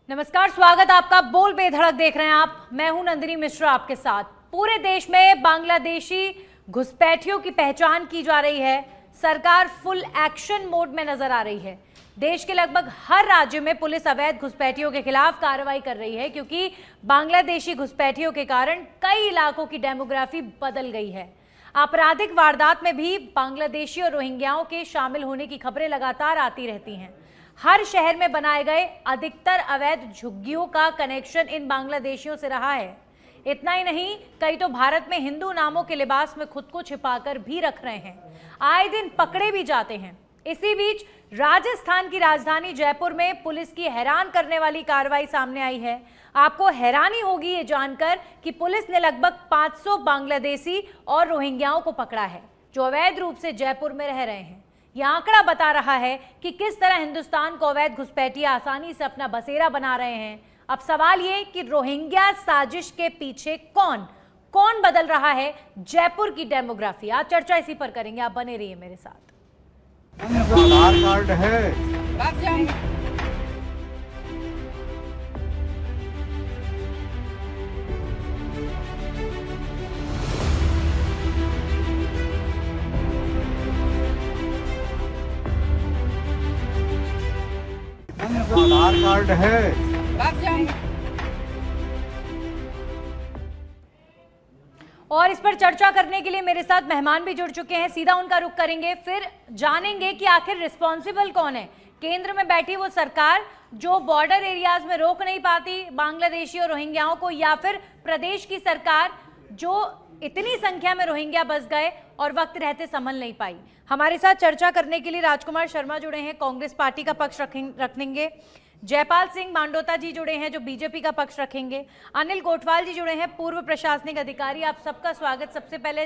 नमस्कार, स्वागत आपका। बोल बेधड़क देख रहे हैं आप। मैं हूं नंदिनी मिश्रा आपके साथ। पूरे देश में बांग्लादेशी घुसपैठियों की पहचान की जा रही है। सरकार फुल एक्शन मोड में नजर आ रही है। देश के लगभग हर राज्य में पुलिस अवैध घुसपैठियों के खिलाफ कार्रवाई कर रही है, क्योंकि बांग्लादेशी घुसपैठियों के कारण कई इलाकों की डेमोग्राफी बदल गई है। आपराधिक वारदात में भी बांग्लादेशी और रोहिंग्याओं के शामिल होने की खबरें लगातार आती रहती हैं। हर शहर में बनाए गए अधिकतर अवैध झुग्गियों का कनेक्शन इन बांग्लादेशियों से रहा है। इतना ही नहीं, कई तो भारत में हिंदू नामों के लिबास में खुद को छिपाकर भी रख रहे हैं। आए दिन पकड़े भी जाते हैं। इसी बीच राजस्थान की राजधानी जयपुर में पुलिस की हैरान करने वाली कार्रवाई सामने आई है। आपको हैरानी होगी ये जानकर कि पुलिस ने लगभग 500 बांग्लादेशी और रोहिंग्याओं को पकड़ा है, जो अवैध रूप से जयपुर में रह रहे हैं। यह आंकड़ा बता रहा है कि किस तरह हिंदुस्तान को अवैध घुसपैठिए आसानी से अपना बसेरा बना रहे हैं। अब सवाल ये कि रोहिंग्या साजिश के पीछे कौन बदल रहा है जयपुर की डेमोग्राफी। आज चर्चा इसी पर करेंगे, आप बने रहिए मेरे साथ। आधार कार्ड है। आधार कार्ड है। और इस पर चर्चा करने के लिए मेरे साथ मेहमान भी जुड़ चुके हैं। सीधा उनका रुख करेंगे, फिर जानेंगे कि आखिर रिस्पॉन्सिबल कौन है। केंद्र में बैठी वो सरकार जो बॉर्डर एरियाज में रोक नहीं पाती बांग्लादेशी और रोहिंग्याओं को, या फिर प्रदेश की सरकार जो इतनी संख्या में रोहिंग्या बस गए और वक्त रहते संभल नहीं पाई। हमारे साथ चर्चा करने के लिए राजकुमार शर्मा जुड़े हैं, कांग्रेस पार्टी का पक्ष रखेंगे। जयपाल सिंह मांडोता जी जुड़े हैं, जो बीजेपी का पक्ष रखेंगे। अनिल गोठवाल जी जुड़े हैं, पूर्व प्रशासनिक अधिकारी। आप सबका स्वागत। सबसे पहले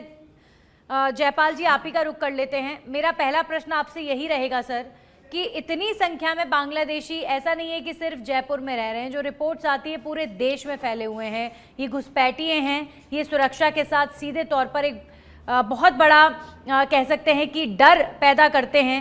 जयपाल जी, आप ही का रुख कर लेते हैं। मेरा पहला प्रश्न आपसे यही रहेगा सर, कि इतनी संख्या में बांग्लादेशी ऐसा नहीं है कि सिर्फ जयपुर में रह रहे हैं, जो रिपोर्ट्स आती है पूरे देश में फैले हुए हैं। ये घुसपैठिए हैं, ये सुरक्षा के साथ सीधे तौर पर एक बहुत बड़ा कह सकते हैं कि डर पैदा करते हैं।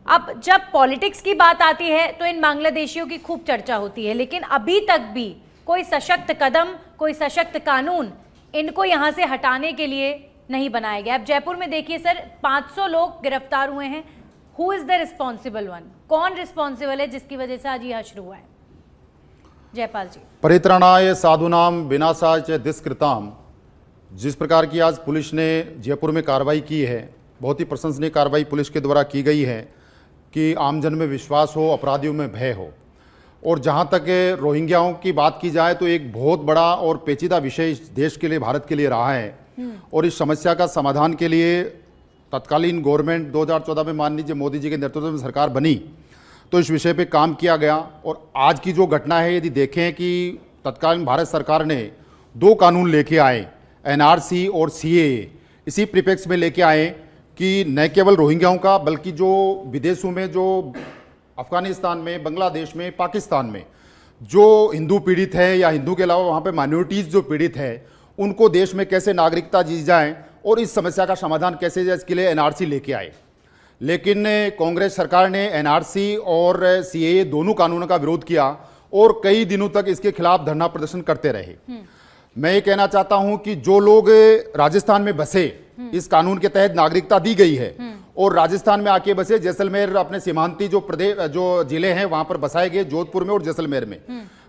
अब जब पॉलिटिक्स की बात आती है तो इन बांग्लादेशियों की खूब चर्चा होती है, लेकिन अभी तक भी कोई सशक्त कदम, कोई सशक्त कानून इनको यहाँ से हटाने के लिए नहीं बनाया गया। अब जयपुर में देखिए सर, 500 लोग गिरफ्तार हुए हैं। Who is the responsible one? कौन रिस्पॉन्सिबल है जिसकी वजह से आज ये हश्र हुआ है? जयपाल जी। परित्राणाय साधुनाम विनाशाय च दुष्कृताम। जिस प्रकार की आज पुलिस ने जयपुर में कार्रवाई की है, बहुत ही प्रशंसनीय कार्रवाई पुलिस के द्वारा की गई है कि आमजन में विश्वास हो, अपराधियों में भय हो। और जहां तक रोहिंग्याओं की बात की जाए तो एक बहुत बड़ा और पेचीदा विषय इस देश के लिए, भारत के लिए रहा है। और इस समस्या का समाधान के लिए तत्कालीन गवर्नमेंट 2014 में माननीय मोदी जी के नेतृत्व में सरकार बनी, तो इस विषय पे काम किया गया। और आज की जो घटना है, यदि देखें कि तत्कालीन भारत सरकार ने 2 कानून लेके आए, एनआरसी और सीएए। इसी प्रीपेक्स में लेके आए कि न केवल रोहिंग्याओं का, बल्कि जो विदेशों में, जो अफगानिस्तान में, बांग्लादेश में, पाकिस्तान में जो हिंदू पीड़ित है, या हिंदू के अलावा वहाँ पे माइनॉरिटीज़ जो पीड़ित है, उनको देश में कैसे नागरिकता दी जाए और इस समस्या का समाधान कैसे जाए, इसके लिए एनआरसी लेके आए। लेकिन कांग्रेस सरकार ने एनआरसी और सीएए दोनों कानूनों का विरोध किया और कई दिनों तक इसके खिलाफ धरना प्रदर्शन करते रहे। मैं ये कहना चाहता हूं कि जो लोग राजस्थान में बसे, इस कानून के तहत नागरिकता दी गई है, और राजस्थान में आके बसे, जैसलमेर अपने सीमांती जो प्रदेश, जो जिले हैं वहां पर बसाए गए, जोधपुर में और जैसलमेर में,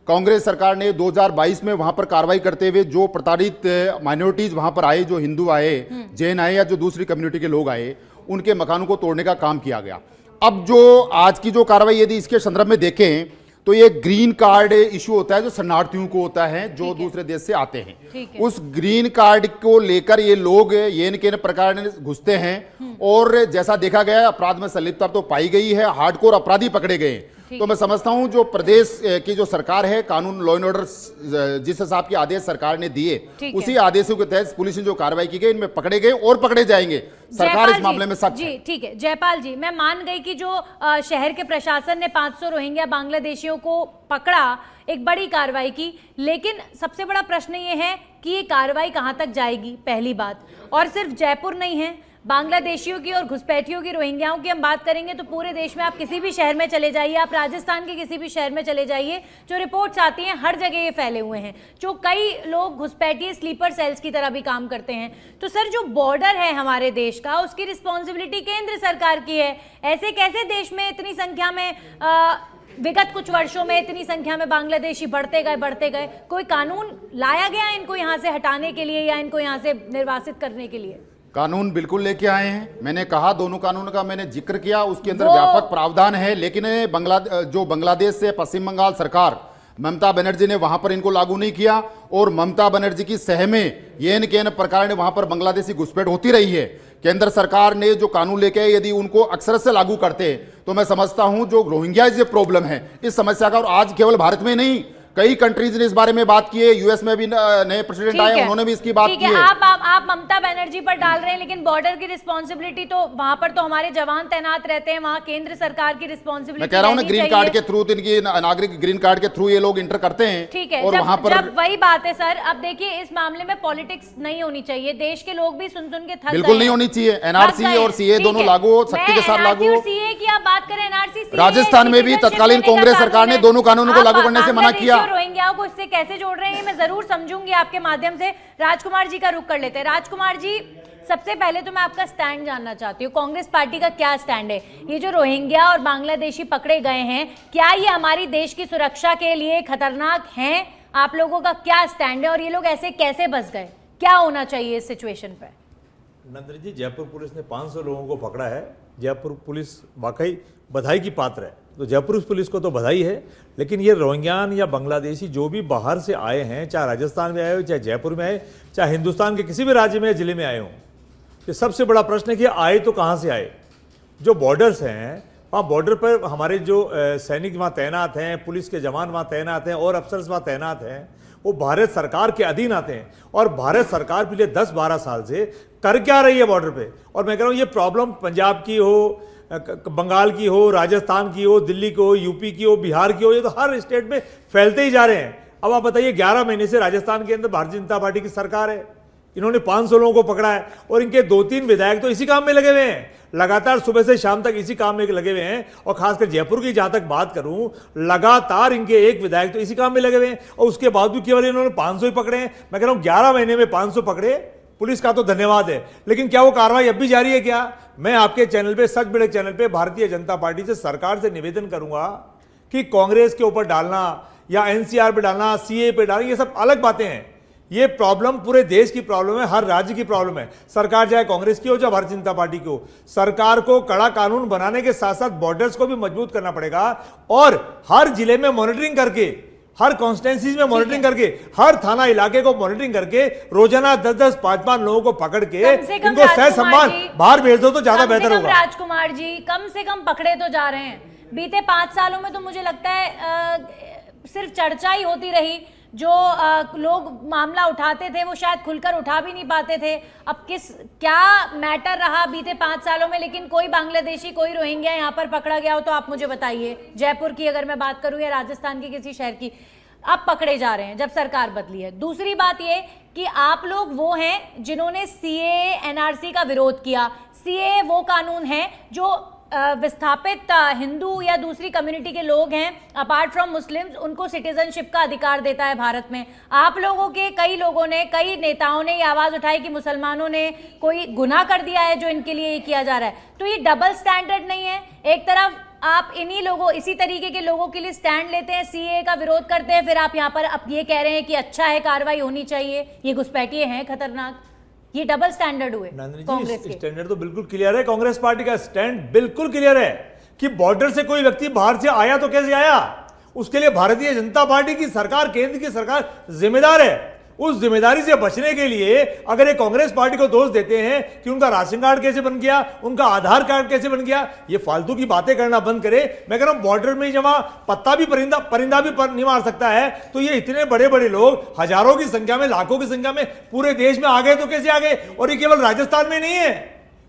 कांग्रेस सरकार ने 2022 में वहां पर कार्रवाई करते हुए जो प्रताड़ित माइनॉरिटीज वहां पर आए, जो हिंदू आए, जैन आए, या जो दूसरी कम्युनिटी के लोग आए, उनके मकानों को तोड़ने का काम किया गया। अब जो आज की जो कार्रवाई यदि इसके संदर्भ में देखें तो ये ग्रीन कार्ड इशू होता है जो शरणार्थियों को होता है, जो दूसरे देश से आते हैं। उस ग्रीन कार्ड को लेकर ये लोग ये न प्रकार घुसते हैं, और जैसा देखा गया अपराध में संलिप्तता तो पाई गई है, हार्डकोर अपराधी पकड़े गए। तो मैं समझता हूं जो प्रदेश की जो सरकार है, कानून लॉ एंड ऑर्डर जिस हिसाब के आदेश सरकार ने दिए, उसी आदेशों के तहत पुलिस ने जो कार्रवाई की गई, इनमें पकड़े गए और पकड़े जाएंगे। सरकार इस मामले में सख्त जी। ठीक है जयपाल जी, मैं मान गई कि जो शहर के प्रशासन ने 500 रोहिंग्या बांग्लादेशियों को पकड़ा, एक बड़ी कार्रवाई की, लेकिन सबसे बड़ा प्रश्न ये है कि ये कार्रवाई कहां तक जाएगी, पहली बात। और सिर्फ जयपुर नहीं है, बांग्लादेशियों की और घुसपैठियों की, रोहिंग्याओं की हम बात करेंगे तो पूरे देश में आप किसी भी शहर में चले जाइए, आप राजस्थान के किसी भी शहर में चले जाइए, जो रिपोर्ट्स आती हैं हर जगह ये फैले हुए हैं। जो कई लोग घुसपैठिए स्लीपर सेल्स की तरह भी काम करते हैं। तो सर, जो बॉर्डर है हमारे देश का, उसकी रिस्पॉन्सिबिलिटी केंद्र सरकार की है। ऐसे कैसे देश में इतनी संख्या में विगत कुछ वर्षों में इतनी संख्या में बांग्लादेशी बढ़ते गए? कोई कानून लाया गया इनको यहाँ से हटाने के लिए या इनको यहाँ से निर्वासित करने के लिए? कानून बिल्कुल लेके आए हैं। मैंने कहा दोनों कानून का मैंने जिक्र किया, उसके अंदर व्यापक प्रावधान है। लेकिन जो बांग्लादेश से पश्चिम बंगाल सरकार, ममता बनर्जी ने वहां पर इनको लागू नहीं किया, और ममता बनर्जी की सह में येन केन प्रकार ने वहां पर बांग्लादेशी घुसपैठ होती रही है। केंद्र सरकार ने जो कानून लेके आए, यदि उनको अक्षर से लागू करते तो मैं समझता हूं जो रोहिंग्या जो प्रॉब्लम है इस समस्या का, और आज केवल भारत में नहीं कई कंट्रीज ने इस बारे में बात की है। यूएस में भी नए प्रेसिडेंट आए, उन्होंने भी इसकी बात की है। आप ममता बनर्जी पर डाल रहे हैं, लेकिन बॉर्डर की रिस्पांसिबिलिटी तो वहां पर तो हमारे जवान तैनात रहते हैं, वहां केंद्र सरकार की रिस्पांसिबिलिटी। मैं कह रहा हूं ना, ग्रीन कार्ड के थ्रू, इनकी नागरिक ग्रीन कार्ड के थ्रू ये लोग इंटर करते हैं। ठीक है, और वहां पर जब वही बात है सर। अब देखिए, इस मामले में पॉलिटिक्स नहीं होनी चाहिए। देश के लोग भी सुन के थक गए। बिल्कुल नहीं होनी चाहिए। एनआरसी और सीए दोनों लागू हो, सख्ती के साथ लागू हो। सीए की आप बात करें, एनआरसी, राजस्थान में भी तत्कालीन कांग्रेस सरकार ने दोनों कानूनों को लागू करने से मना किया। रोहिंग्याओं को इससे कैसे जोड़ रहे हैं मैं जरूर समझूंगी आपके माध्यम से। राजकुमार जी का रुख कर लेते हैं। राजकुमार जी, सबसे पहले तो मैं आपका स्टैंड जानना चाहती हूँ, कांग्रेस पार्टी का क्या स्टैंड है? ये जो रोहिंग्या और बांग्लादेशी पकड़े गए हैं, क्या ये हमारी देश की सुरक्षा के लिए खतरनाक हैं? आप लोगों का क्या स्टैंड है और ये लोग ऐसे कैसे बस गए? क्या होना चाहिए इस सिचुएशन पे? नंदनी जी, जयपुर पुलिस ने 500 लोगों को पकड़ा है। जयपुर पुलिस वाकई बधाई की पात्र है, तो जयपुर पुलिस को तो बधाई है। लेकिन ये रोहिंग्यान या बांग्लादेशी जो भी बाहर से आए हैं, चाहे राजस्थान में आए हो, चाहे जयपुर में आए, चाहे हिंदुस्तान के किसी भी राज्य में जिले में आए हों, ये सबसे बड़ा प्रश्न है कि आए तो कहाँ से आए। जो बॉर्डर्स हैं, वहाँ बॉर्डर पर हमारे जो सैनिक वहाँ तैनात हैं, पुलिस के जवान वहाँ तैनात हैं और अफसर वहाँ तैनात हैं, वो भारत सरकार के अधीन आते हैं। और भारत सरकार पिछले 10-12 साल से कर क्या रही है बॉर्डर पे? और मैं कह रहा हूँ, ये प्रॉब्लम पंजाब की हो, बंगाल की हो, राजस्थान की हो, दिल्ली की हो, यूपी की हो, बिहार की हो, ये तो हर स्टेट में फैलते ही जा रहे हैं। अब आप बताइए, 11 महीने से राजस्थान के अंदर भारतीय जनता पार्टी की सरकार है, इन्होंने 500 लोगों को पकड़ा है, और इनके 2-3 विधायक तो इसी काम में लगे हुए हैं, लगातार सुबह से शाम तक इसी काम में लगे हुए हैं। और खासकर जयपुर की जहां तक बात करूं, लगातार इनके एक विधायक तो इसी काम में लगे हुए हैं, और उसके बाद भी केवल इन्होंने 500 ही पकड़े हैं। मैं कह रहा हूं 11 महीने में 500 पकड़े, पुलिस का तो धन्यवाद है, लेकिन क्या वो कार्रवाई अब भी जारी है क्या? मैं आपके चैनल पे, सच बड़े चैनल पे, भारतीय जनता पार्टी से, सरकार से निवेदन करूंगा कि कांग्रेस के ऊपर डालना या एनसीआर पे डालना, सीए पे डालना, ये सब अलग बातें हैं। ये प्रॉब्लम पूरे देश की प्रॉब्लम है, हर राज्य की प्रॉब्लम है। सरकार चाहे कांग्रेस की हो चाहे भारतीय जनता पार्टी की हो, सरकार को कड़ा कानून बनाने के साथ साथ बॉर्डर्स को भी मजबूत करना पड़ेगा, और हर जिले में मॉनिटरिंग करके, हर कॉन्स्टिट्यूंसीज में मॉनिटरिंग करके, हर थाना इलाके को मॉनिटरिंग करके, रोजाना 10-10, 5-5 लोगों को पकड़ के इनको सह सम्मान बाहर भेज दो तो ज्यादा बेहतर होगा। राजकुमार जी, कम से कम पकड़े तो जा रहे हैं। बीते 5 सालों में तो मुझे लगता है सिर्फ चर्चा ही होती रही। जो लोग मामला उठाते थे वो शायद खुलकर उठा भी नहीं पाते थे। अब क्या मैटर रहा बीते 5 सालों में? लेकिन कोई बांग्लादेशी, कोई रोहिंग्या यहाँ पर पकड़ा गया हो तो आप मुझे बताइए। जयपुर की अगर मैं बात करूँ या राजस्थान के किसी शहर की, अब पकड़े जा रहे हैं जब सरकार बदली है। दूसरी बात ये कि आप लोग वो हैं जिन्होंने सीए, एनआरसी का विरोध किया। सीए वो कानून है जो विस्थापित हिंदू या दूसरी कम्युनिटी के लोग हैं, अपार्ट फ्रॉम मुस्लिम्स, उनको सिटीजनशिप का अधिकार देता है भारत में। आप लोगों के कई लोगों ने, कई नेताओं ने ये आवाज उठाई कि मुसलमानों ने कोई गुनाह कर दिया है जो इनके लिए ये किया जा रहा है। तो ये डबल स्टैंडर्ड नहीं है? एक तरफ आप इन्हीं लोगों, इसी तरीके के लोगों के लिए स्टैंड लेते हैं, सीए का विरोध करते हैं, फिर आप यहाँ पर अब ये कह रहे हैं कि अच्छा है, कार्रवाई होनी चाहिए, ये घुसपैठिए हैं खतरनाक। ये डबल स्टैंडर्ड हुए कांग्रेस के। स्टैंडर्ड तो बिल्कुल क्लियर है, कांग्रेस पार्टी का स्टैंड बिल्कुल क्लियर है कि बॉर्डर से कोई व्यक्ति बाहर से आया तो कैसे आया, उसके लिए भारतीय जनता पार्टी की सरकार, केंद्र की सरकार जिम्मेदार है। उस जिम्मेदारी से बचने के लिए अगर ये कांग्रेस पार्टी को दोष देते हैं कि उनका राशन कार्ड कैसे बन गया, उनका आधार कार्ड कैसे बन गया, ये फालतू की बातें करना बंद करे। मैं कह रहा हूं, बॉर्डर में जब पत्ता भी परिंदा भी नहीं मार सकता है, तो ये इतने बड़े बड़े लोग हजारों की संख्या में, लाखों की संख्या में पूरे देश में आ गए तो कैसे आ गए? और ये केवल राजस्थान में नहीं है,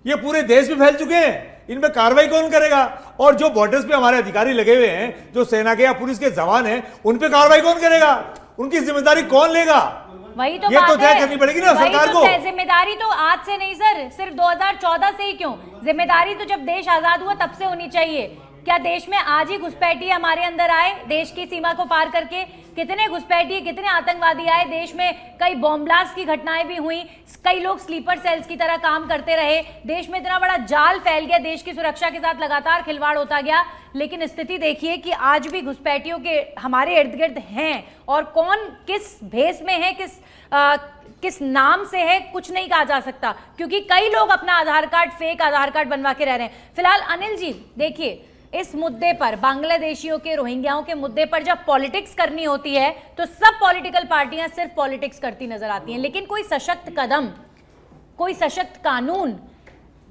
ये पूरे देश में फैल चुके हैं। इनमें कार्रवाई कौन करेगा? और जो बॉर्डर्स पे हमारे अधिकारी लगे हुए हैं, जो सेना के या पुलिस के जवान हैं, उन पे कार्रवाई कौन करेगा? उनकी जिम्मेदारी कौन लेगा? वही तो ये बात तो तय है। करनी पड़ेगी ना वही सरकार तो को। जिम्मेदारी तो आज से नहीं सर, सिर्फ 2014 से ही क्यों, जिम्मेदारी तो जब देश आजाद हुआ तब से होनी चाहिए। क्या देश में आज ही घुसपैठिए हमारे अंदर आए, देश की सीमा को पार करके? कितने घुसपैठिए, कितने आतंकवादी आए देश में, कई बॉम्ब ब्लास्ट की घटनाएं भी हुई, कई लोग स्लीपर सेल्स की तरह काम करते रहे, देश में इतना बड़ा जाल फैल गया, देश की सुरक्षा के साथ लगातार खिलवाड़ होता गया। लेकिन स्थिति देखिए कि आज भी घुसपैठियों के हमारे इर्द गिर्द हैं, और कौन किस भेष में है, किस नाम से है, कुछ नहीं कहा जा सकता, क्योंकि कई लोग अपना आधार कार्ड, फेक आधार कार्ड बनवा के रह रहे हैं। फिलहाल अनिल जी देखिए, इस मुद्दे पर, बांग्लादेशियों के, रोहिंग्याओं के मुद्दे पर जब पॉलिटिक्स करनी होती है तो सब पॉलिटिकल पार्टियां सिर्फ पॉलिटिक्स करती नजर आती हैं, लेकिन कोई सशक्त कदम, कोई सशक्त कानून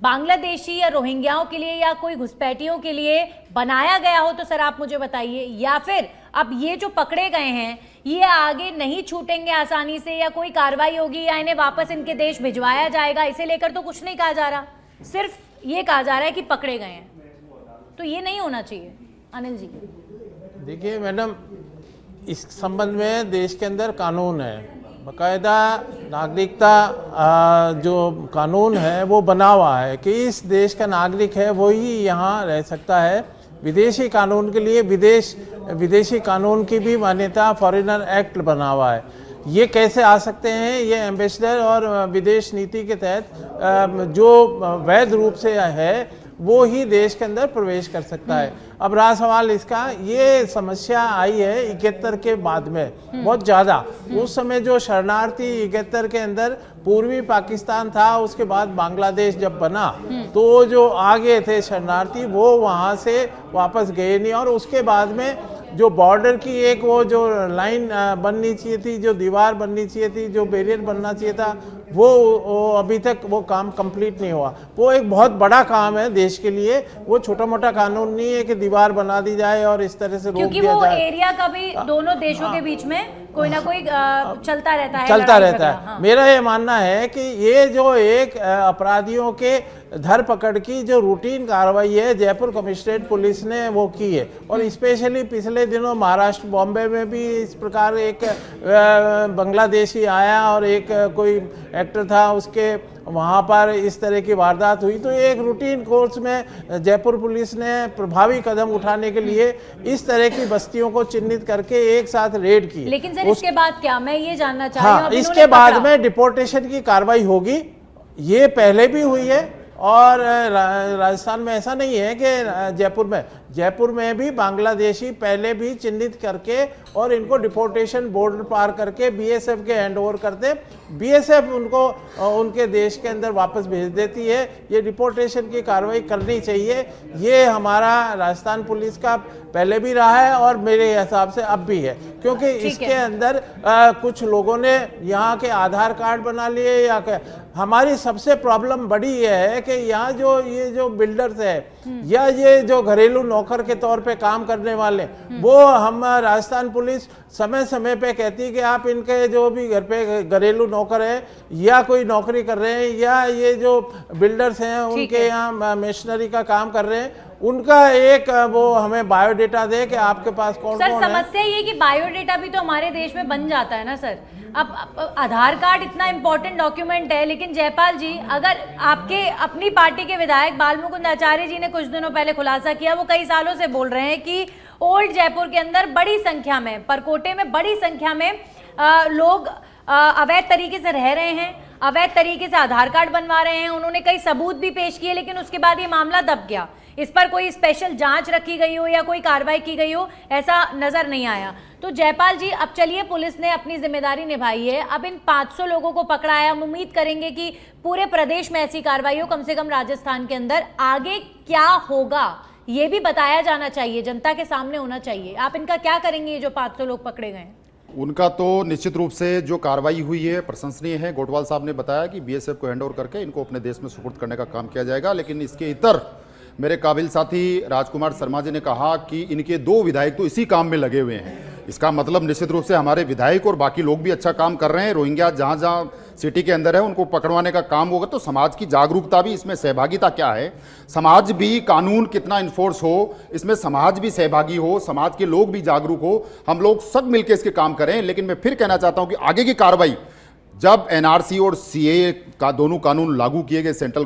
बांग्लादेशी या रोहिंग्याओं के लिए या कोई घुसपैठियों के लिए बनाया गया हो तो सर आप मुझे बताइए, या फिर अब ये जो पकड़े गए हैं ये आगे नहीं छूटेंगे आसानी से, या कोई कार्रवाई होगी, या इन्हें वापस इनके देश भिजवाया जाएगा? इसे लेकर तो कुछ नहीं कहा जा रहा, सिर्फ ये कहा जा रहा है कि पकड़े गए हैं। तो ये नहीं होना चाहिए अनिल जी। देखिए मैडम, इस संबंध में देश के अंदर कानून है, बाकायदा नागरिकता जो कानून है वो बना हुआ है कि इस देश का नागरिक है वो ही यहाँ रह सकता है। विदेशी कानून के लिए विदेशी कानून की भी मान्यता फॉरेनर एक्ट बना हुआ है। ये कैसे आ सकते हैं? ये एम्बेसडर और विदेश नीति के तहत जो वैध रूप से है वो ही देश के अंदर प्रवेश कर सकता है। अब रहा सवाल इसका, ये समस्या आई है 71 के बाद में बहुत ज़्यादा। उस समय जो शरणार्थी 71 के अंदर पूर्वी पाकिस्तान था, उसके बाद बांग्लादेश जब बना तो जो आगे थे शरणार्थी वो वहाँ से वापस गए नहीं, और उसके बाद में जो बॉर्डर की एक वो जो लाइन बननी चाहिए थी, जो दीवार बननी चाहिए थी, जो बैरियर बनना चाहिए था, वो अभी तक वो काम कंप्लीट नहीं हुआ। वो एक बहुत बड़ा काम है देश के लिए, वो छोटा मोटा कानून नहीं है कि दीवार बना दी जाए और इस तरह से रोक दिया जाए, क्योंकि वो एरिया का भी दोनों देशों के बीच में कोई ना कोई चलता रहता है। हाँ। मेरा ये मानना है कि ये जो एक अपराधियों के धरपकड़ की जो रूटीन कार्रवाई है जयपुर कमिश्नरेट पुलिस ने वो की है, और स्पेशली पिछले दिनों महाराष्ट्र बॉम्बे में भी इस प्रकार एक बांग्लादेशी आया और एक कोई एक्टर था, उसके वहाँ पर इस तरह की वारदात हुई। तो एक रूटीन कोर्स में जयपुर पुलिस ने प्रभावी कदम उठाने के लिए इस तरह की बस्तियों को चिन्हित करके एक साथ रेड की। लेकिन सर इसके बाद क्या, मैं ये जानना चाह रही हूं। हाँ, इसके बाद में डिपोर्टेशन की कार्रवाई होगी, ये पहले भी हुई है। और राजस्थान में ऐसा नहीं है कि जयपुर में भी बांग्लादेशी पहले भी चिन्हित करके और इनको डिपोर्टेशन बॉर्डर पार करके बीएसएफ के हैंड ओवर करते, बीएसएफ उनको उनके देश के अंदर वापस भेज देती है। ये डिपोर्टेशन की कार्रवाई करनी चाहिए, ये हमारा राजस्थान पुलिस का पहले भी रहा है और मेरे हिसाब से अब भी है, क्योंकि इसके अंदर कुछ लोगों ने यहाँ के आधार कार्ड बना लिए। या हमारी सबसे प्रॉब्लम बड़ी ये है कि यहाँ ये जो बिल्डर्स है या ये जो घरेलू नौकर के तौर पे काम करने वाले, वो हम राजस्थान पुलिस समय समय पे कहती है कि आप इनके जो भी घर पे घरेलू नौकर है या कोई नौकरी कर रहे हैं या ये जो बिल्डर्स हैं उनके यहाँ मशीनरी का काम कर रहे हैं, उनका एक वो हमें बायोडेटा दे कि आपके पास कौन कौन है। समस्या ये कि बायोडेटा भी तो हमारे देश में बन जाता है ना सर। अब आधार कार्ड इतना इंपॉर्टेंट डॉक्यूमेंट है, लेकिन जयपाल जी, अगर आपके अपनी पार्टी के विधायक बालमुकुंद आचार्य जी ने कुछ दिनों पहले खुलासा किया, वो कई सालों से बोल रहे हैं कि ओल्ड जयपुर के अंदर बड़ी संख्या में, परकोटे में बड़ी संख्या में लोग अवैध तरीके से रह रहे हैं, अवैध तरीके से आधार कार्ड बनवा रहे हैं। उन्होंने कई सबूत भी पेश किए, लेकिन उसके बाद ये मामला दब गया। इस पर कोई स्पेशल जांच रखी गई हो या कोई कार्रवाई की गई हो, ऐसा नजर नहीं आया। तो जयपाल जी, अब चलिए पुलिस ने अपनी जिम्मेदारी निभाई है, अब इन 500 लोगों को पकड़ा है, हम उम्मीद करेंगे कि पूरे प्रदेश में ऐसी कार्रवाई हो, कम से कम राजस्थान के अंदर। आगे क्या होगा ये भी बताया जाना चाहिए, जनता के सामने होना चाहिए। आप इनका क्या करेंगे, ये जो 500 लोग पकड़े गए? उनका तो निश्चित रूप से जो कार्रवाई हुई है प्रशंसनीय है। गोटवाल साहब ने बताया कि बीएसएफ को हैंड ओवर करके इनको अपने देश में सुपुर्द करने का काम किया जाएगा, लेकिन इसके इतर मेरे काबिल साथी राजकुमार शर्मा जी ने कहा कि इनके 2 विधायक तो इसी काम में लगे हुए हैं। इसका मतलब निश्चित रूप से हमारे विधायक और बाकी लोग भी अच्छा काम कर रहे हैं। रोहिंग्या जहाँ जहाँ सिटी के अंदर है उनको पकड़वाने का काम होगा, तो समाज की जागरूकता भी इसमें सहभागिता क्या है, समाज भी कानून कितना इन्फोर्स हो, इसमें समाज भी सहभागी हो, समाज के लोग भी जागरूक हो, हम लोग सब मिलकर इसके काम करें। लेकिन मैं फिर कहना चाहता हूँ कि आगे की कार्रवाई जब एनआरसी और सीए का दोनों कानून लागू किए गए, सेंट्रल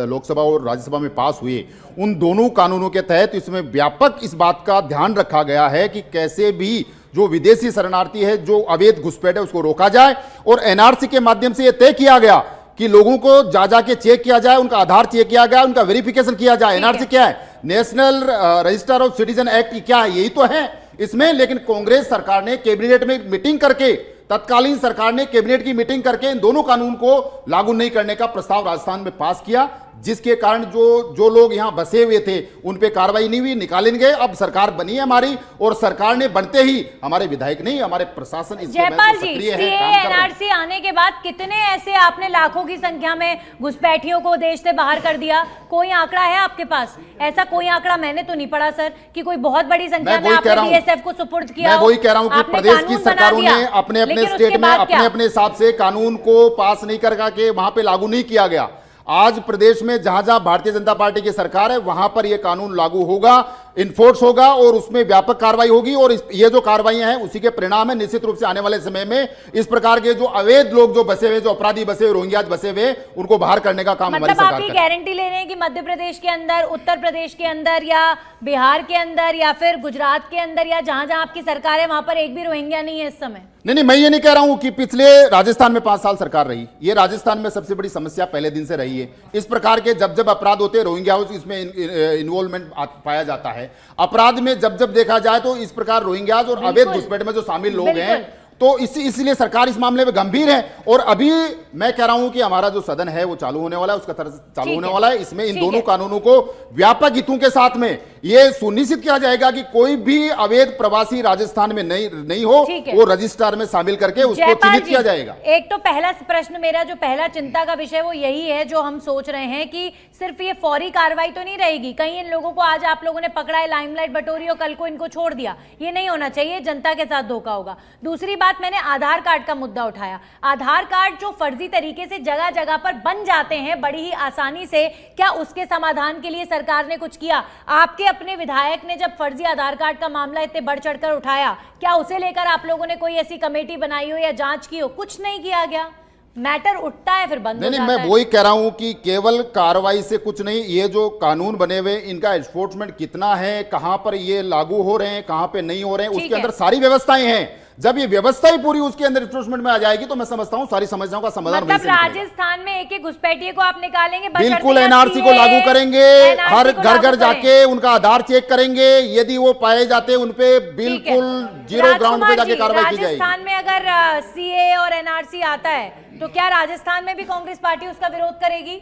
लोकसभा और राज्यसभा में पास हुए, उन दोनों कानूनों के तहत इसमें व्यापक इस बात का ध्यान रखा गया है कि कैसे भी जो विदेशी शरणार्थी है, जो अवैध घुसपैठ है, उसको रोका जाए। और एनआरसी के माध्यम से यह तय किया गया कि लोगों को जा के चेक किया जाए, उनका आधार चेक किया गया, उनका वेरिफिकेशन किया जाए। एनआरसी क्या है? National register of citizen act क्या है? यही तो है इसमें। लेकिन कांग्रेस सरकार ने कैबिनेट में मीटिंग करके, तत्कालीन सरकार ने कैबिनेट की मीटिंग करके इन दोनों कानून को लागू नहीं करने का प्रस्ताव राजस्थान में पास किया, जिसके कारण जो लोग यहां बसे हुए थे उन पे कार्रवाई नहीं हुई, निकाले गए। अब सरकार बनी है हमारी, और सरकार ने बनते ही हमारे विधायक नहीं, हमारे प्रशासन इसके जयपाल जी, सक्रिय है, सीए काम कर रहे हैं। एनआरसी आने के बाद कितने ऐसे आपने लाखों की संख्या में घुसपैठियों को देश से बाहर कर दिया? कोई आंकड़ा है आपके पास? ऐसा कोई आंकड़ा मैंने तो नहीं पढ़ा सर कि कोई बहुत बड़ी संख्या में आपने बीएसएफ को सुपुर्द किया। मैं वही कह रहा हूं कि प्रदेश की सरकारों ने अपने अपने स्टेट में अपने हिसाब से कानून को पास नहीं करके वहां पे लागू नहीं किया गया। आज प्रदेश में जहां जहां भारतीय जनता पार्टी की सरकार है, वहां पर यह कानून लागू होगा, इन्फोर्स होगा, और उसमें व्यापक कार्रवाई होगी। और ये जो कार्रवाइयां हैं उसी के परिणाम है। निश्चित रूप से आने वाले समय में इस प्रकार के जो अवैध लोग जो बसे हुए, जो अपराधी बसे हुए, रोहिंग्या बसे हुए, उनको बाहर करने का काम हमारी सरकार मतलब आप गारंटी ले रहे हैं कि मध्य प्रदेश के अंदर, उत्तर प्रदेश के अंदर, या बिहार के अंदर, या फिर गुजरात के अंदर, या जहां जहां आपकी सरकार है वहां पर एक भी रोहिंग्या नहीं है इस समय? नहीं, मैं ये नहीं कह रहा हूं कि पिछले राजस्थान में 5 साल सरकार रही, ये राजस्थान में सबसे बड़ी समस्या पहले दिन से रही है। इस प्रकार के जब जब अपराध होते हैं, रोहिंग्या इसमें इन्वॉल्वमेंट पाया जाता है। अपराध में जब जब देखा जाए तो इस प्रकार रोहिंग्याज और अवैध घुसपैठ में जो शामिल लोग हैं, तो इसलिए सरकार इस मामले में गंभीर है। और अभी मैं कह रहा हूं कि हमारा जो सदन है वो चालू होने वाला है, उसका चालू होने वाला है। इसमें इन दोनों कानूनों को व्यापक हितों के साथ में यह सुनिश्चित किया जाएगा कि कोई भी अवैध प्रवासी राजस्थान में नहीं हो, वो रजिस्टर में शामिल करके उसको चिन्हित किया जाएगा। एक तो पहला प्रश्न मेरा, जो पहला चिंता का विषय, वो यही है जो हम सोच रहे हैं कि सिर्फ ये फौरी कार्रवाई तो नहीं रहेगी। कहीं इन लोगों को आज आप लोगों ने पकड़ा है, लाइमलाइट बटोरी, और कल को इनको छोड़ दिया, ये नहीं होना चाहिए। जनता के साथ धोखा होगा। दूसरी बात, मैंने आधार कार्ड का मुद्दा उठाया। आधार कार्ड जो फर्जी तरीके से जगह जगह पर बन जाते हैं बड़ी ही आसानी से, क्या उसके समाधान के लिए सरकार ने कुछ किया? आपके अपने विधायक ने जब फर्जी आधार कार्ड का मामला इतने बढ़ चढ़कर उठाया, क्या उसे लेकर आप लोगों ने कोई ऐसी कमेटी बनाई हो या जांच की हो? कुछ नहीं किया गया। मैटर उठता है फिर बंद हो जाता है। मैं वही कह रहा हूं कि केवल कार्रवाई से कुछ नहीं, ये जो कानून बने हुए इनका एनफोर्समेंट कितना है, कहां पर ये लागू हो रहे हैं, कहां पे नहीं हो रहे हैं, उसके अंदर सारी व्यवस्थाएं हैं। जब ये व्यवस्था ही पूरी उसके अंदर एनफोर्समेंट में आ जाएगी तो मैं समझता हूं सारी समस्याओं का समाधान मतलब राजस्थान में एक घुसपैठिए को आप निकालेंगे, बिल्कुल एनआरसी को लागू करेंगे, हर घर घर जाके उनका आधार चेक करेंगे, यदि वो पाए जाते हैं उनपे बिल्कुल जीरो ग्राउंड पे जाके कार्रवाई की जाएगी। राजस्थान में अगर सीए और एनआरसी आता है तो क्या राजस्थान में भी कांग्रेस पार्टी उसका विरोध करेगी,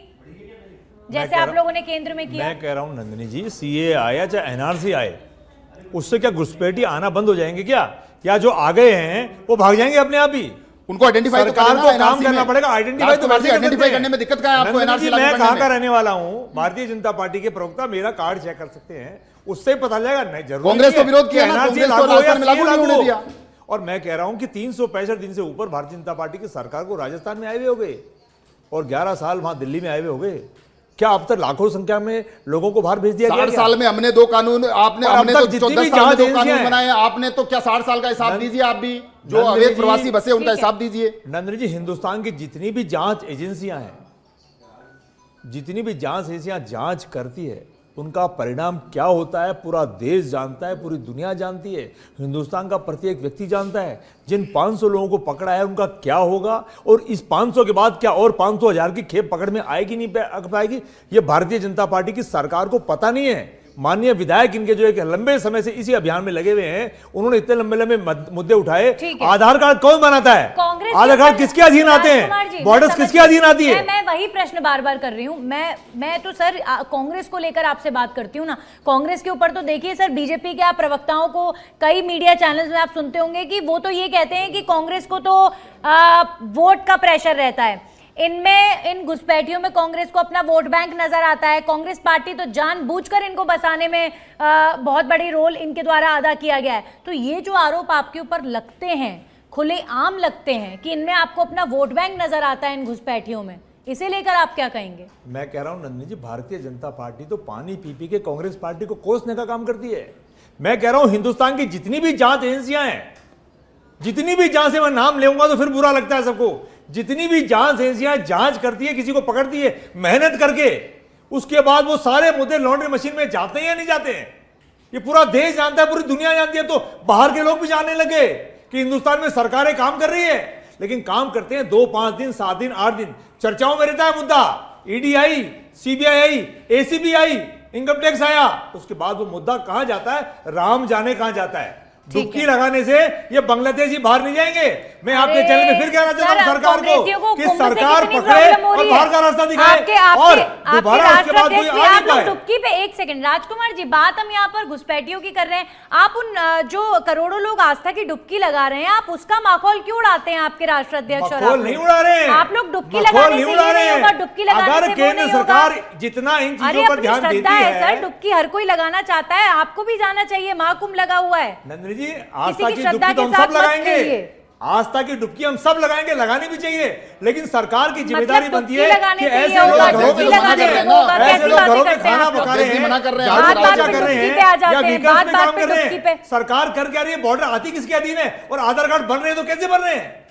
जैसे आप लोगों ने केंद्र में किया? मैं कह रहा हूं नंदिनी जी, सीए आया चाहे एनआरसी आए, उससे क्या घुसपैठी आना बंद हो जाएंगे क्या जो आ गए हैं वो भाग जाएंगे अपने आप ही? उनको आइडेंटिफाई सरकार को काम करना पड़ेगा। आइडेंटिफाई करने में दिक्कत क्या है आपको? एनआरसी मैं कहां का रहने वाला हूं, भारतीय जनता पार्टी के प्रवक्ता, मेरा कार्ड चेक कर सकते हैं, उससे ही पता चलेगा। नहीं, जरूर कांग्रेस तो विरोध किया ना, कांग्रेस तो राजस्थान में लागू नहीं होने दिया। और मैं कह रहा हूं कि 365 दिन से ऊपर भारतीय जनता पार्टी की सरकार को राजस्थान में आए हुए हो गए, और 11 साल वहां दिल्ली में आए हुए हो गए। क्या अब तक लाखों संख्या में लोगों को बाहर भेज दिया गया? 60 साल में हमने 2 कानून, हमने तो 10 साल में 2 कानून बनाए, आपने तो क्या 60 साल का हिसाब दीजिए। आप भी जो अवैध प्रवासी बसे उनका हिसाब दीजिए। नंदनी जी, हिंदुस्तान की जितनी भी जांच एजेंसियां हैं, जितनी भी जांच एजेंसियां जांच करती है, उनका परिणाम क्या होता है पूरा देश जानता है, पूरी दुनिया जानती है, हिंदुस्तान का प्रत्येक व्यक्ति जानता है। जिन 500 लोगों को पकड़ा है उनका क्या होगा, और इस 500 के बाद क्या और 500,000 की खेप पकड़ में आएगी नहीं पाएगी, ये भारतीय जनता पार्टी की सरकार को पता नहीं है। माननीय विधायक इनके जो एक लंबे समय से इसी अभियान में लगे हुए हैं, उन्होंने इतने लंबे लंबे मुद्दे उठाए। आधार कार्ड कौन बनाता है? आधार कार्ड किसके अधीन आते हैं? बॉर्डर्स किसके अधीन आती है? मैं वही प्रश्न बार बार कर रही हूँ। मैं तो सर कांग्रेस को लेकर आपसे बात करती हूँ ना। कांग्रेस के ऊपर तो देखिए सर, बीजेपी के आप प्रवक्ताओं को कई मीडिया चैनल्स में आप सुनते होंगे कि वो तो ये कहते हैं कि कांग्रेस को तो वोट का प्रेशर रहता है। इन घुसपैठियों में कांग्रेस को अपना वोट बैंक नजर आता है। कांग्रेस पार्टी तो जानबूझकर इनको बसाने में बहुत बड़ी रोल इनके द्वारा अदा किया गया है। तो ये जो आरोप आपके ऊपर लगते हैं, खुले आम लगते हैं कि इनमें आपको अपना वोट बैंक नजर आता है इन घुसपैठियों में, इसे लेकर आप क्या कहेंगे? मैं कह रहा हूं नंदिनी जी, भारतीय जनता पार्टी तो पानी पी पी के कांग्रेस पार्टी को कोसने का काम करती है। मैं कह रहा हूं हिंदुस्तान की जितनी भी जांच एजेंसियां हैं, जितनी भी जांच से मैं नाम लेऊंगा तो फिर बुरा लगता है सबको, जितनी भी जांच एजेंसियां जांच करती है, किसी को पकड़ती है मेहनत करके, उसके बाद वो सारे मुद्दे लॉन्ड्री मशीन में जाते हैं या नहीं जाते हैं? ये पूरा देश जानता है, पूरी दुनिया जानती है, तो बाहर के लोग भी जानने लगे कि हिंदुस्तान में सरकारें काम कर रही है। लेकिन काम करते हैं 2, 5 दिन, 7 दिन, 8 दिन, चर्चाओं में रहता है मुद्दा। ईडी आई, सीबीआई आई, एसीबी आई, इनकम टैक्स आया, उसके बाद वो मुद्दा कहां जाता है, राम जाने कहां जाता है। डुबकी लगाने से ये बांग्लादेशी बाहर नहीं जाएंगे। मैं आपके चैनल में फिर कहना चाहता हूं सरकार को कि सरकार पकड़े और बाहर का रास्ता दिखाए और दोबारा उसके बाद कोई आ नहीं पाए। डुबकी पे एक सेकंड राजकुमार जी, बात हम यहाँ पर घुसपैठियों की कर रहे हैं, आप उन जो करोड़ों लोग आस्था की डुबकी लगा रहे हैं, आप उसका माहौल क्यों उड़ाते हैं? आपके राष्ट्राध्यक्ष और नहीं उड़ा रहे हैं आप लोग, डुबकी लगाने से ये नहीं होगा, डुबकी लगाने अगर केंद्र सरकार जितना इन चीजों पर ध्यान देती है। सर डुबकी हर कोई लगाना चाहता है, आपको भी जाना चाहिए, महाकुंभ लगा हुआ है। नंदनी जी, आस्था की डुबकी तो हम सब लगाएंगे, आस्था की डुबकी हम सब लगाएंगे, लगानी भी चाहिए, लेकिन सरकार की जिम्मेदारी बनती है कि ऐसे लोग घरों में ऐसे लोग घरों में खाना पका रहे हैं, मना कर रहे हैं, चर्चा कर रहे हैं या विकास में काम कर रहे हैं। सरकार कर क्या रही है? बॉर्डर आती किसके अधीन है? और आधार कार्ड बन रहे हैं तो कैसे बन रहे हैं?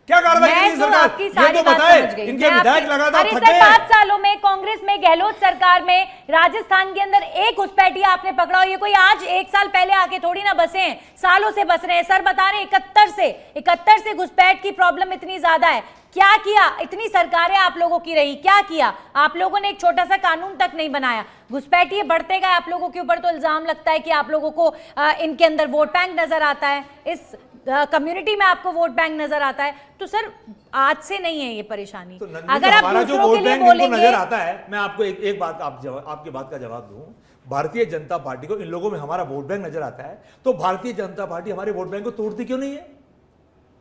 क्या कार्रवाई करी सरकार? ये तो बताए। इनके विधायक लगातार थके। 5 सालों में कांग्रेस में, गहलोत सरकार में, राजस्थान के अंदर एक घुसपैठिया आपने पकड़ा हो? ये कोई आज 1 साल पहले आके थोड़ी ना बसे हैं, सालों से बस रहे हैं। सर बता रहे 71 से घुसपैठ की प्रॉब्लम इतनी ज्यादा है। क्या किया? इतनी सरकारें आप लोगों की रही, क्या किया? आप लोगों ने एक छोटा सा कानून तक नहीं बनाया। घुसपैठिए बढ़ते गए आप लोगों के ऊपर, तो इल्जाम लगता है कि आप लोगों को इनके अंदर वोट बैंक नजर आता है, इस कम्युनिटी में आपको वोट बैंक नजर आता है। तो सर आज से नहीं है ये परेशानी। तो अगर आप दूसरों के लिए बोलेंगे, नजर आता है, मैं आपको एक बात आपकी बात का जवाब दूं। भारतीय जनता पार्टी को इन लोगों में हमारा वोट बैंक नजर आता है, तो भारतीय जनता पार्टी हमारे वोट बैंक को तोड़ती क्यों नहीं है?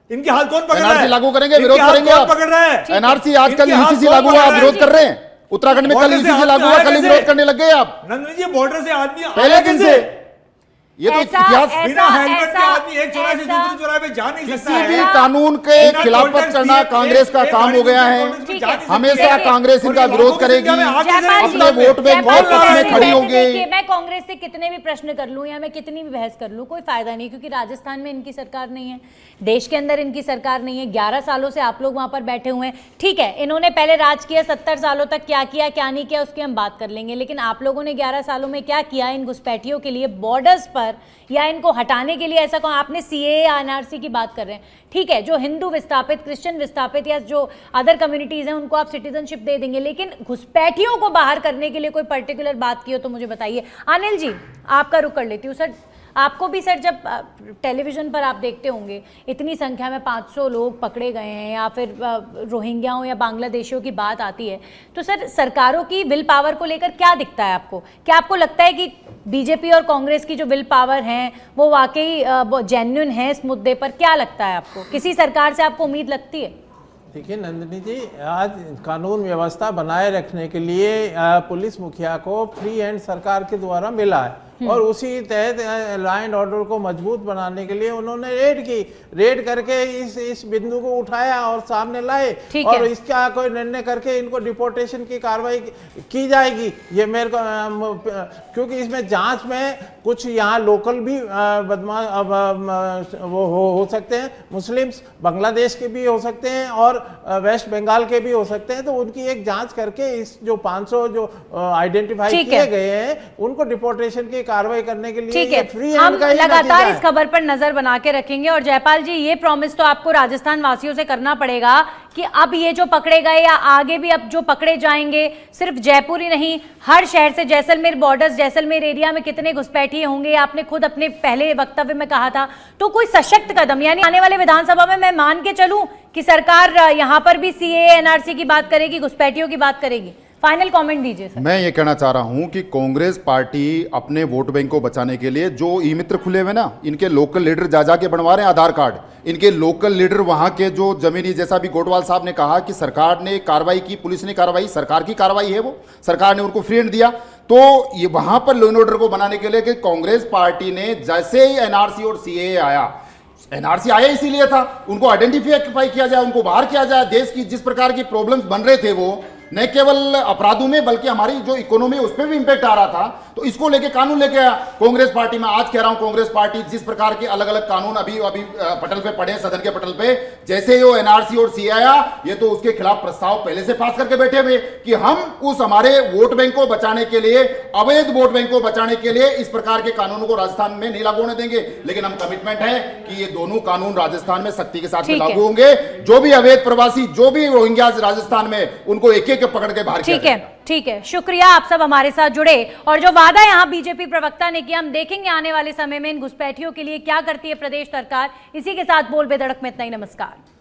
इनकी हाल कौन पकड़ रहा है? लागू करेंगे, विरोध करेंगे, पकड़ रहा है एनआरसी। आजकल यूसीसी लागू हुआ, आप विरोध कर रहे हैं। उत्तराखंड में कल यूसीसी लागू हुआ, कल विरोध करने लग गए आप। नंदनी जी, बॉर्डर से आदमी पहले दिन से ये तो इतिहास, बिना हेलमेट के आदमी एक चौराहे से दूसरे चौराहे पे जा नहीं सकता है। किसी भी कानून के खिलाफत करना कांग्रेस का काम हो गया है। हमेशा कांग्रेस इनका विरोध करेगी, अपने वोट बैंक के पक्ष में खड़ी होगी। मैं कांग्रेस से कितने भी प्रश्न कर लूं या मैं कितनी भी बहस कर लूं, कोई फायदा नहीं, क्योंकि राजस्थान में इनकी सरकार नहीं है, देश के अंदर इनकी सरकार नहीं है। 11 सालों से आप लोग वहां पर बैठे हुए हैं। ठीक है, इन्होंने पहले राज किया, 70 सालों तक क्या किया क्या नहीं किया उसकी हम बात कर लेंगे, लेकिन आप लोगों ने 11 सालों में क्या किया इन घुसपैठियों के लिए बॉर्डर्स पर, या इनको हटाने के लिए? ऐसा कौन? आपने सीए या एनआरसी की बात कर रहे हैं, ठीक है, जो हिंदू विस्थापित, क्रिश्चियन विस्थापित या जो अदर कम्युनिटीज हैं उनको आप सिटीजनशिप दे देंगे, लेकिन घुसपैठियों को बाहर करने के लिए कोई पर्टिकुलर बात की हो तो मुझे बताइए। अनिल जी, आपका रुख कर लेती हूँ। सर आपको भी, सर जब टेलीविजन पर आप देखते होंगे इतनी संख्या में 500 लोग पकड़े गए हैं या फिर रोहिंग्याओं या बांग्लादेशियों की बात आती है, तो सर सरकारों की विल पावर को लेकर क्या दिखता है आपको? क्या आपको लगता है कि बीजेपी और कांग्रेस की जो विल पावर है वो वाकई जेन्युइन है इस मुद्दे पर? क्या लगता है आपको, किसी सरकार से आपको उम्मीद लगती है? देखिए नंदिनी जी, आज कानून व्यवस्था बनाए रखने के लिए पुलिस मुखिया को फ्री हैंड सरकार के द्वारा मिला है, और उसी तहत लॉ एंड ऑर्डर को मजबूत बनाने के लिए उन्होंने रेड करके इस बिंदु को उठाया और सामने लाए, और इसका कोई निर्णय करके इनको डिपोर्टेशन की कार्रवाई की जाएगी। ये मेरे को, क्योंकि इसमें जांच में कुछ यहाँ लोकल भी बदमाश वो हो सकते हैं, मुस्लिम्स बांग्लादेश के भी हो सकते हैं और वेस्ट बंगाल के भी हो सकते हैं, तो उनकी एक जांच करके इस जो 500 जो आइडेंटिफाई किए गए हैं उनको डिपोर्टेशन की कार्रवाई करने के लिए फ्री हम लगातार इस खबर पर नजर बना के रखेंगे। और जयपाल जी, ये प्रॉमिस तो आपको राजस्थान वासियों से करना पड़ेगा कि अब ये जो पकड़े गए या आगे भी अब जो पकड़े जाएंगे, सिर्फ जयपुर ही नहीं, हर शहर से, जैसलमेर बॉर्डर्स, जैसलमेर एरिया में कितने घुसपैठिए होंगे, आपने खुद अपने पहले वक्तव्य में कहा था, तो कोई सशक्त कदम, यानी आने वाले विधानसभा में मैं मान के चलूं कि सरकार यहां पर भी सीए एनआरसी की बात करेगी, घुसपैठियों की बात करेगी? फाइनल कमेंट दीजिए सर। मैं ये कहना चाह रहा हूं कि कांग्रेस पार्टी अपने वोट बैंक को बचाने के लिए जो ई मित्र खुले हुए ना, इनके लोकल लीडर जा के बनवा रहे हैं आधार कार्ड। इनके लोकल लीडर वहां के जो जमीनी, जैसा भी गोटवाल साहब ने कहा कि सरकार ने कार्रवाई की, पुलिस ने कार्रवाई, सरकार की कार्रवाई है वो, सरकार ने उनको फ्री हैंड दिया, तो ये वहां पर लॉ एंड ऑर्डर को बनाने के लिए कि कांग्रेस पार्टी ने जैसे ही एनआरसी और सीए आया, एनआरसी आया इसीलिए था, उनको आइडेंटिफाई किया जाए, उनको बाहर किया जाए, देश की जिस प्रकार की प्रॉब्लम्स बन रहे थे न केवल अपराधों में बल्कि हमारी जो इकोनॉमी उस पर भी इंपैक्ट आ रहा था। तो इसको लेके कानून लेके आया कांग्रेस पार्टी में। आज कह रहा हूं कांग्रेस पार्टी जिस प्रकार के अलग अलग कानून अभी पटल पे पड़े हैं, सदन के पटल पे, जैसे ये एनआरसी और सी आया, ये तो उसके खिलाफ प्रस्ताव पहले से पास करके बैठे हुए कि हम उस हमारे वोट बैंक को बचाने के लिए, अवैध वोट बैंक को बचाने के लिए इस प्रकार के कानूनों को राजस्थान में नहीं लागू होने देंगे। लेकिन हम कमिटमेंट है कि ये दोनों कानून राजस्थान में सख्ती के साथ में लागू होंगे। जो भी अवैध प्रवासी, जो भी रोहिंग्या राजस्थान में, उनको एक एक पकड़ के बाहर ठीक है, ठीक है। शुक्रिया, आप सब हमारे साथ जुड़े। और जो वादा यहां बीजेपी प्रवक्ता ने किया, हम देखेंगे आने वाले समय में इन घुसपैठियों के लिए क्या करती है प्रदेश सरकार। इसी के साथ बोल बेधड़क में इतना ही। नमस्कार।